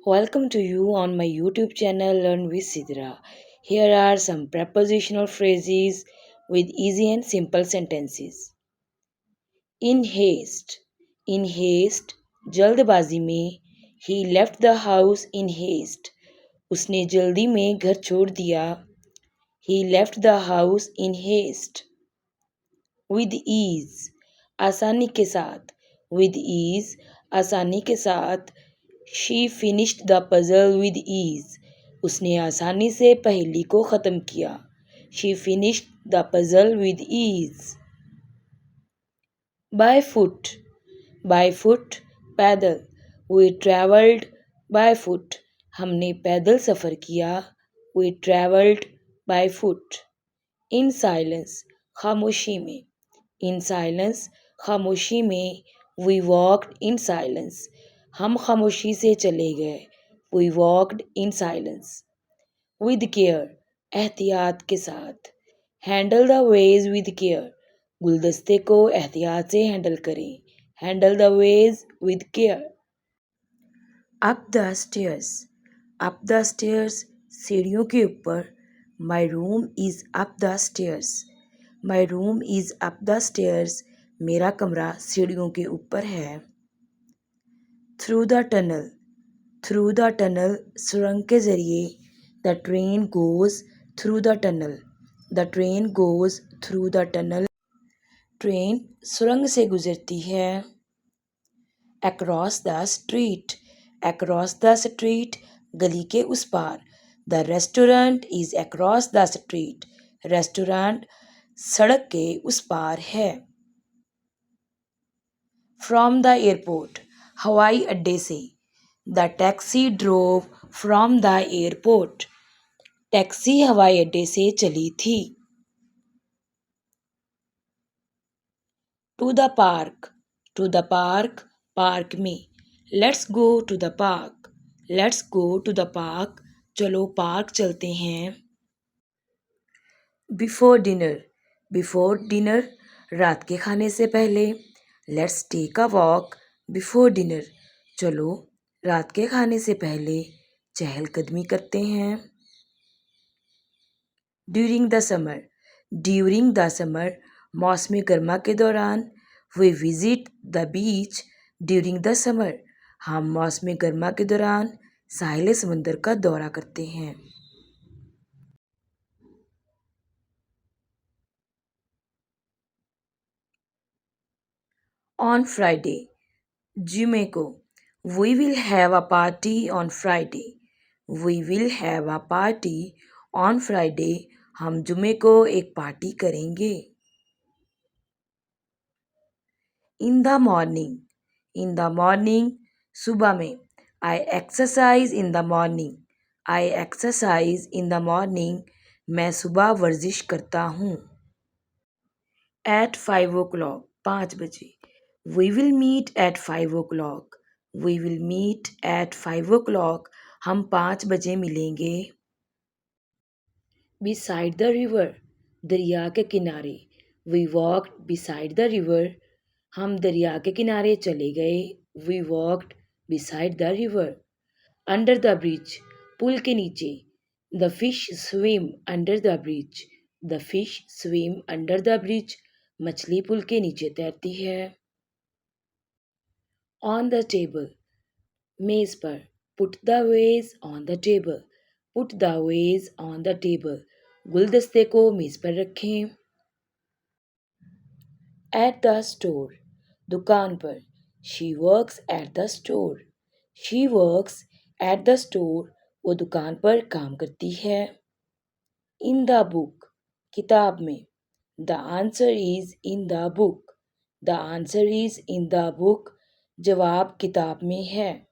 Welcome to you on my YouTube channel Learn with Sidra. Here are some prepositional phrases with easy and simple sentences. In haste. In haste, जल्दबाजी में. He left the house in haste. उसने जल्दी में घर छोड़ दिया. He left the house in haste. With ease, आसानी के साथ. With ease, आसानी के साथ. She finished the puzzle with ease. उसने आसानी से पहेली को ख़त्म किया. She finished the puzzle with ease. By foot. By foot, पैदल. We traveled by foot. हमने पैदल सफ़र किया. We traveled by foot. In silence, खामोशी में. In silence, खामोशी में. We walked in silence. हम खामोशी से चले गए. We walked in silence. With care, एहतियात के साथ. Handle the vase with care. गुलदस्ते को एहतियात से हैंडल करें. Handle the vase with care. Up the stairs. Up the stairs, सीढ़ियों के ऊपर. My room is up the stairs. My room is up the stairs. मेरा कमरा सीढ़ियों के ऊपर है. Through the tunnel. Through the tunnel, सुरंग के ज़रिए. The train goes through the tunnel. The train goes through the tunnel. Train सुरंग से गुजरती है. Across the street. Across the street, गली के उस पार. The restaurant is across the street. Restaurant सड़क के उस पार है. From the airport, हवाई अड्डे से. The taxi drove from the airport. Taxi हवाई अड्डे से चली थी. To the park. To the park, park में. Let's go to the park. Let's go to the park. चलो पार्क चलते हैं. Before dinner. Before dinner, रात के खाने से पहले. Let's take a walk before dinner. चलो रात के खाने से पहले चहलकदमी करते हैं. During the summer. During the summer, मौसमी गर्मा के दौरान. We visit the beach during the summer. हम मौसमी गर्मा के दौरान साहिल समंदर का दौरा करते हैं. On Friday. जुमे को. We will have a party on Friday. We will have a party on Friday. हम जुमे को एक पार्टी करेंगे. In the morning. In the morning, सुबह में. I exercise in the morning. I exercise in the morning. मैं सुबह वर्जिश करता हूँ. At 5 o'clock, 5 बजे. We will meet at 5 o'clock. We will meet at 5 o'clock. हम 5 बजे मिलेंगे. Beside the river, दरिया के किनारे. We walked beside the river. हम दरिया के किनारे चले गए. We walked beside the river. Under the bridge, पुल के नीचे. The fish swim under the bridge. The fish swim under the bridge. मछली पुल के नीचे तैरती है. On the table, मेज पर. Put the vase on the table. Put the vase on the table. गुलदस्ते को मेज पर रखें. At the store, दुकान पर. She works at the store. She works at the store. वो दुकान पर काम करती है. In the book, किताब में. The answer is in the book. The answer is in the book. जवाब किताब में है.